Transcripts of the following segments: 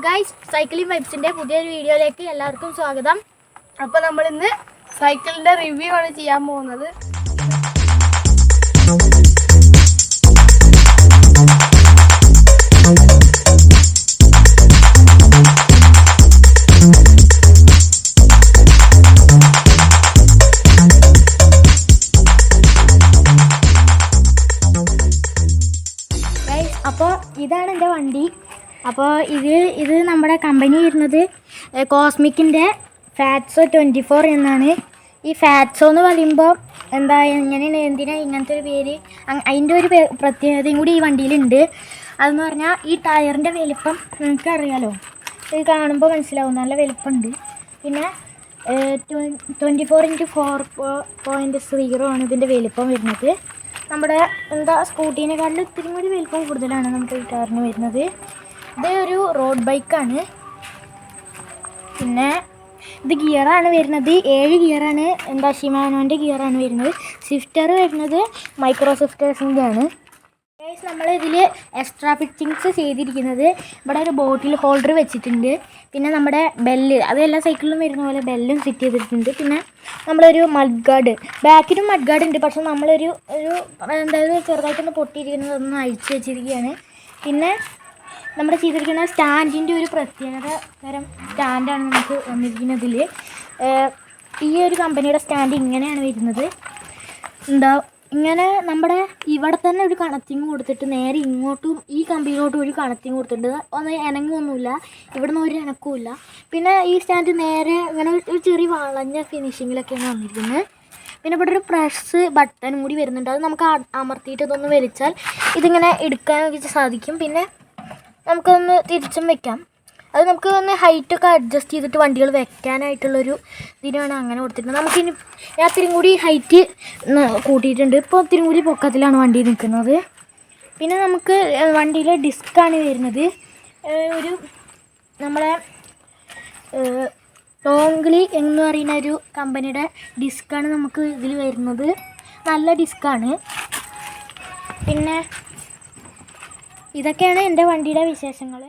Guys cycling വൈബ്സിന്റെ പുതിയൊരു വീഡിയോയിലേക്ക് എല്ലാവർക്കും സ്വാഗതം. അപ്പോൾ നമ്മൾ ഇന്ന് സൈക്കിളിന്റെ റിവ്യൂ ആണ് ചെയ്യാൻ പോകുന്നത്. അപ്പോൾ ഇതാണ് എൻ്റെ വണ്ടി. അപ്പോൾ ഇത് നമ്മുടെ കമ്പനി വരുന്നത് കോസ്മിക്കിൻ്റെ ഫാറ്റ്സോ 24 എന്നാണ്. ഈ ഫാറ്റ്സോ എന്ന് പറയുമ്പോൾ എന്തിനാണ് ഇങ്ങനത്തെ ഒരു പേര്, അതിൻ്റെ ഒരു പ്രത്യേകതയും കൂടി ഈ വണ്ടിയിലുണ്ട്. അതെന്ന് പറഞ്ഞാൽ ഈ ടയറിൻ്റെ വലിപ്പം നിങ്ങൾക്കറിയാലോ, ഇത് കാണുമ്പോൾ മനസ്സിലാവും, നല്ല വലിപ്പമുണ്ട്. പിന്നെ 24x4.0 ആണ് ഇതിൻ്റെ വലിപ്പം വരുന്നത്. നമ്മുടെ സ്കൂട്ടീനെക്കാട്ടിലും ഇത്തിരി കൂടി വലിപ്പം കൂടുതലാണ് നമുക്ക് ഈ ടയറിന് വരുന്നത്. ഇത് ഒരു റോഡ് ബൈക്കാണ്. പിന്നെ ഇത് ഗിയറാണ് വരുന്നത്, 7 ഗിയറാണ്. ഷിമാനോൻ്റെ ഗിയറാണ് വരുന്നത്. സ്വിഫ്റ്റർ വരുന്നത് മൈക്രോ സ്വിഫ്റ്റേഴ്സിൻ്റെ ആണ്. നമ്മൾ ഇതിൽ എക്സ്ട്രാ ഫിറ്റിങ്സ് ചെയ്തിരിക്കുന്നത് ഇവിടെ ഒരു ബോട്ടിൽ ഹോൾഡർ വെച്ചിട്ടുണ്ട്. പിന്നെ നമ്മുടെ ബെല്ല്, അത് എല്ലാ സൈക്കിളിലും വരുന്ന പോലെ ബെല്ലും ഫിറ്റ് ചെയ്തിട്ടുണ്ട്. പിന്നെ നമ്മളൊരു മഡ് ഗാർഡ്, ബാക്കിലും മഡ് ഗാർഡ് ഉണ്ട്, പക്ഷെ നമ്മളൊരു ചെറുതായിട്ടൊന്ന് പൊട്ടിയിരിക്കുന്നത് ഒന്ന് അഴിച്ചു വെച്ചിരിക്കുകയാണ്. പിന്നെ നമ്മുടെ ചെയ്തിരിക്കുന്ന സ്റ്റാൻഡിൻ്റെ ഒരു പ്രത്യേകത തരം സ്റ്റാൻഡാണ് നമുക്ക് വന്നിരിക്കുന്നതിൽ. ഈ ഒരു കമ്പനിയുടെ സ്റ്റാൻഡ് ഇങ്ങനെയാണ് വരുന്നത്. ഇങ്ങനെ നമ്മുടെ ഇവിടെ തന്നെ ഒരു കണക്റ്റിങ് കൊടുത്തിട്ട് നേരെ ഇങ്ങോട്ടും ഈ കമ്പിയിലോട്ടും ഒരു കണക്റ്റിങ് കൊടുത്തിട്ടുണ്ട്. ഇണങ്ങൊന്നുമില്ല, ഇവിടെ നിന്ന് ഒരു ഇണക്കവുമില്ല. പിന്നെ ഈ സ്റ്റാൻഡ് നേരെ ഇങ്ങനെ ഒരു ചെറിയ വളഞ്ഞ ഫിനിഷിങ്ങിലൊക്കെയാണ് വന്നിരിക്കുന്നത്. പിന്നെ ഇവിടെ ഒരു പ്രസ് ബട്ടനും കൂടി വരുന്നുണ്ട്. അത് നമുക്ക് അമർത്തിയിട്ട് ഇതൊന്ന് വലിച്ചാൽ ഇതിങ്ങനെ എടുക്കാനൊക്കെ സാധിക്കും. പിന്നെ നമുക്കൊന്ന് തിരിച്ചും വെക്കാം. അത് നമുക്ക് ഒന്ന് ഹൈറ്റൊക്കെ അഡ്ജസ്റ്റ് ചെയ്തിട്ട് വണ്ടികൾ വെക്കാനായിട്ടുള്ളൊരു ഇതിനാണ് അങ്ങനെ കൊടുത്തിട്ടുണ്ട്. നമുക്കിനി ഞാൻ ഇത്തിരി കൂടി ഹൈറ്റ് കൂട്ടിയിട്ടുണ്ട്. ഇപ്പോൾ ഇത്തിരി കൂടി പൊക്കത്തിലാണ് വണ്ടി നിൽക്കുന്നത്. പിന്നെ നമുക്ക് വണ്ടിയിലെ ഡിസ്ക്കാണ് വരുന്നത്. ഒരു നമ്മളെ ടോങ്ലി എന്ന് പറയുന്ന ഒരു കമ്പനിയുടെ ഡിസ്ക്കാണ് നമുക്ക് ഇതിൽ വരുന്നത്. നല്ല ഡിസ്ക്കാണ്. പിന്നെ ഇതൊക്കെയാണ് എൻ്റെ വണ്ടിയുടെ വിശേഷങ്ങൾ.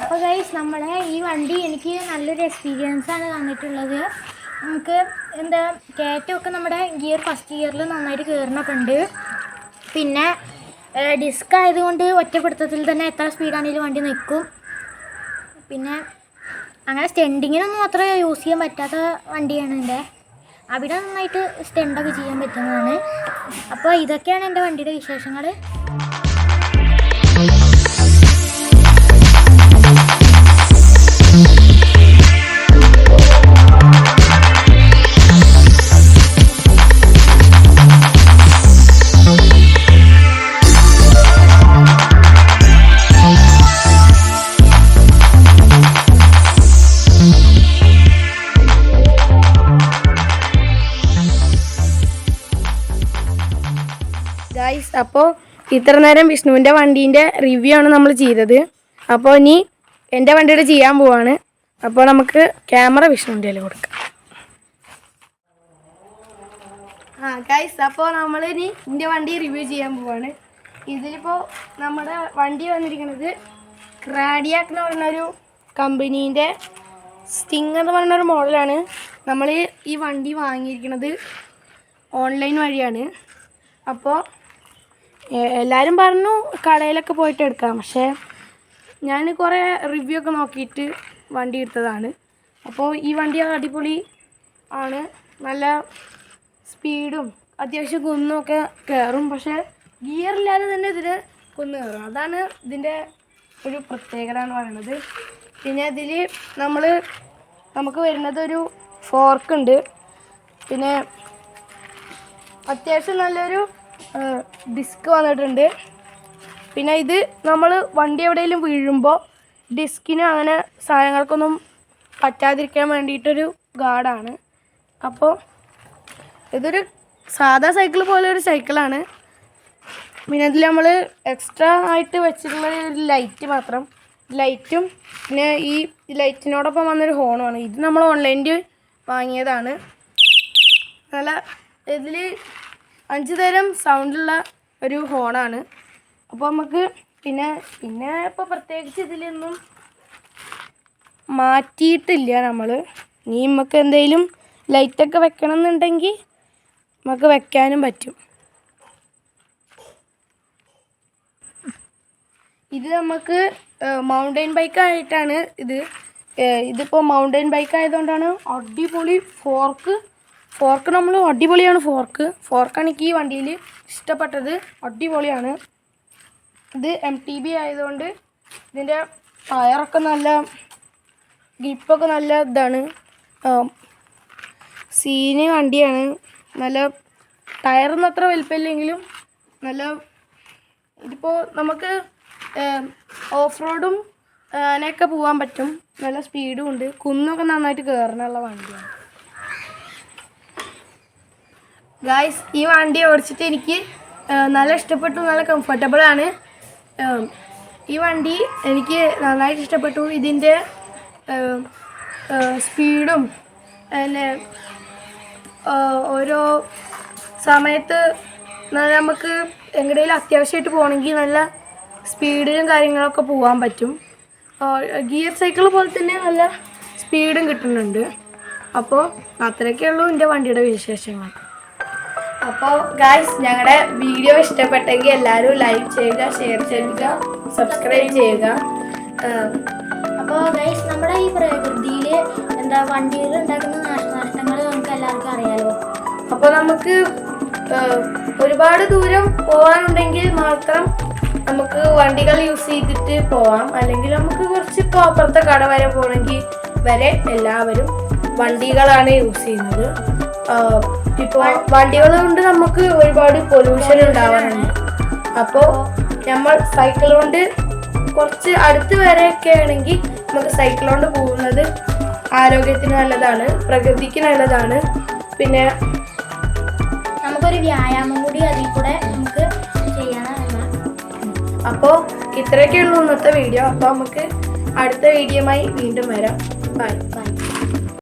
അപ്പോൾ ഗൈസ്, നമ്മളെ ഈ വണ്ടി എനിക്ക് നല്ലൊരു എക്സ്പീരിയൻസാണ് തന്നിട്ടുള്ളത്. നമുക്ക് കയറ്റമൊക്കെ നമ്മുടെ ഫസ്റ്റ് ഗിയറിൽ നന്നായിട്ട് കയറുന്നൊക്കെ ഉണ്ട്. പിന്നെ ഡിസ്ക് ആയതുകൊണ്ട് ഒറ്റപ്പെടുത്തത്തിൽ തന്നെ എത്ര സ്പീഡാണെങ്കിലും വണ്ടി നിൽക്കും. പിന്നെ അങ്ങനെ സ്റ്റെൻഡിങ്ങിനൊന്നും അത്ര യൂസ് ചെയ്യാൻ പറ്റാത്ത വണ്ടിയാണ് എൻ്റെ. അവിടെ നന്നായിട്ട് സ്റ്റെൻഡൊക്കെ ചെയ്യാൻ പറ്റുന്നതാണ്. അപ്പോൾ ഇതൊക്കെയാണ് എൻ്റെ വണ്ടിയുടെ വിശേഷങ്ങൾ. ഗൈസ്, അപ്പോൾ ഇത്ര നേരം വിഷ്ണുവിൻ്റെ വണ്ടീൻ്റെ റിവ്യൂ ആണ് നമ്മൾ ചെയ്തത്. അപ്പോൾ ഇനി എൻ്റെ വണ്ടിയുടെ ചെയ്യാൻ പോവാണ്. അപ്പോൾ നമുക്ക് ക്യാമറ വിഷ്ണുവിൻ്റെ കൊടുക്കാം. ഗൈസ്, അപ്പോൾ നമ്മളിനി എൻ്റെ വണ്ടി റിവ്യൂ ചെയ്യാൻ പോവാണ്. ഇതിലിപ്പോൾ നമ്മുടെ വണ്ടി വന്നിരിക്കുന്നത് ക്രാഡിയാക്ക് എന്ന് പറയുന്നൊരു കമ്പനീൻ്റെ സ്റ്റിങ് എന്ന് പറയുന്നൊരു മോഡലാണ്. നമ്മൾ ഈ വണ്ടി വാങ്ങിയിരിക്കുന്നത് ഓൺലൈൻ വഴിയാണ്. അപ്പോൾ എല്ലാവരും പറഞ്ഞു കടയിലൊക്കെ പോയിട്ട് എടുക്കാം, പക്ഷേ ഞാൻ കുറേ റിവ്യൂ ഒക്കെ നോക്കിയിട്ട് വണ്ടി എടുത്തതാണ്. അപ്പോൾ ഈ വണ്ടി അടിപൊളി ആണ്, നല്ല സ്പീഡും അത്യാവശ്യം കുന്നൊക്കെ കയറും. പക്ഷേ ഗിയറില്ലാതെ തന്നെ ഇതിന് കുന്ന് കയറും. അതാണ് ഇതിൻ്റെ ഒരു പ്രത്യേകത എന്ന് പറയുന്നത്. പിന്നെ ഇതിൽ നമുക്ക് വരുന്നത് ഒരു ഫോർക്ക് ഉണ്ട്. പിന്നെ അത്യാവശ്യം നല്ലൊരു ഡിസ്ക് വന്നിട്ടുണ്ട്. പിന്നെ ഇത് നമ്മൾ വണ്ടി എവിടെയെങ്കിലും വീഴുമ്പോൾ ഡിസ്കിനും അങ്ങനെ സാധനങ്ങൾക്കൊന്നും പറ്റാതിരിക്കാൻ വേണ്ടിയിട്ടൊരു ഗാർഡാണ്. അപ്പോൾ ഇതൊരു സാധാ സൈക്കിൾ പോലെ ഒരു സൈക്കിളാണ്. പിന്നെ ഇതിൽ നമ്മൾ എക്സ്ട്രാ ആയിട്ട് വെച്ചിട്ടുള്ള ഒരു ലൈറ്റ് മാത്രം, ലൈറ്റും പിന്നെ ഈ ലൈറ്റിനോടൊപ്പം വന്നൊരു ഹോണുമാണ്. ഇത് നമ്മൾ ഓൺലൈനിൽ വാങ്ങിയതാണ്. നല്ല ഇതിൽ 5 തരം സൗണ്ടുള്ള ഒരു ഹോണാണ്. അപ്പോൾ നമുക്ക് പിന്നെ ഇപ്പോൾ പ്രത്യേകിച്ച് ഇതിലൊന്നും മാറ്റിയിട്ടില്ല നമ്മൾ. ഇനി നമുക്ക് എന്തെങ്കിലും ലൈറ്റൊക്കെ വെക്കണം എന്നുണ്ടെങ്കിൽ നമുക്ക് വെക്കാനും പറ്റും. ഇത് നമുക്ക് മൗണ്ടൻ ബൈക്കായിട്ടാണ് ഇതിപ്പോൾ മൗണ്ടൻ ബൈക്ക് ആയതുകൊണ്ടാണ് അടിപൊളി ഫോർക്ക് നമ്മൾ അടിപൊളിയാണ്. ഫോർക്കാണ് എനിക്ക് ഈ വണ്ടിയിൽ ഇഷ്ടപ്പെട്ടത്. അടിപൊളിയാണ്. ഇത് MTB ആയതുകൊണ്ട് ഇതിൻ്റെ ടയറൊക്കെ നല്ല ഗ്രിപ്പൊക്കെ നല്ല ഇതാണ്. സീന് വണ്ടിയാണ്. നല്ല ടയറൊന്നും അത്ര വലിപ്പമില്ലെങ്കിലും നല്ല ഇതിപ്പോൾ നമുക്ക് ഓഫ് റോഡും അതിനൊക്കെ പോകാൻ പറ്റും. നല്ല സ്പീഡും ഉണ്ട്. കുന്നൊക്കെ നന്നായിട്ട് കയറാനുള്ള വണ്ടിയാണ്. ഗായ്സ്, ഈ വണ്ടി ഓടിച്ചിട്ട് എനിക്ക് നല്ല ഇഷ്ടപ്പെട്ടു. നല്ല കംഫർട്ടബിളാണ്. ഈ വണ്ടി എനിക്ക് നന്നായിട്ട് ഇഷ്ടപ്പെട്ടു. ഇതിൻ്റെ സ്പീഡും പിന്നെ ഓരോ സമയത്ത് നമുക്ക് എങ്ങടെയും അത്യാവശ്യമായിട്ട് പോകണമെങ്കിൽ നല്ല സ്പീഡിലും കാര്യങ്ങളൊക്കെ പോകാൻ പറ്റും. ഗിയർ സൈക്കിൾ പോലെ തന്നെ നല്ല സ്പീഡും കിട്ടുന്നുണ്ട്. അപ്പോൾ അത്രയൊക്കെ ഉള്ളൂ എൻ്റെ വണ്ടിയുടെ വിശേഷങ്ങൾ. അപ്പോൾ ഗായ്സ്, ഞങ്ങളുടെ വീഡിയോ ഇഷ്ടപ്പെട്ടെങ്കിൽ എല്ലാവരും ലൈക്ക് ചെയ്യുക, ഷെയർ ചെയ്യുക, സബ്സ്ക്രൈബ് ചെയ്യുക. അപ്പോൾ ഗൈസ്, നമ്മുടെ ഈ പ്രകൃതിയിൽ വണ്ടികൾ ഉണ്ടാക്കുന്ന നാശനഷ്ടങ്ങൾ നമുക്ക് എല്ലാവർക്കും അറിയാലോ. അപ്പോൾ നമുക്ക് ഒരുപാട് ദൂരം പോകാനുണ്ടെങ്കിൽ മാത്രം നമുക്ക് വണ്ടികൾ യൂസ് ചെയ്തിട്ട് പോവാം. അല്ലെങ്കിൽ നമുക്ക് കുറച്ച് ഇപ്പോൾ അപ്പുറത്തെ കട വരെ പോകണമെങ്കിൽ വരെ എല്ലാവരും വണ്ടികളാണ് യൂസ് ചെയ്യുന്നത്. ഇപ്പോൾ വണ്ടികൾ കൊണ്ട് നമുക്ക് ഒരുപാട് പൊല്യൂഷൻ ഉണ്ടാവാറുണ്ട്. അപ്പോൾ നമ്മൾ സൈക്കിൾ കൊണ്ട് കുറച്ച് അടുത്ത് വരെയൊക്കെ ആണെങ്കിൽ നമുക്ക് സൈക്കിൾ കൊണ്ട് പോകുന്നത് ആരോഗ്യത്തിന് നല്ലതാണ്, പ്രകൃതിക്ക് നല്ലതാണ്. പിന്നെ നമുക്കൊരു വ്യായാമം കൂടി അതിൽ കൂടെ നമുക്ക് ചെയ്യണം. അപ്പോൾ ഇത്രയൊക്കെയുള്ളൂ ഇന്നത്തെ വീഡിയോ. അപ്പോൾ നമുക്ക് അടുത്ത വീഡിയോയുമായി വീണ്ടും വരാം. ബൈ.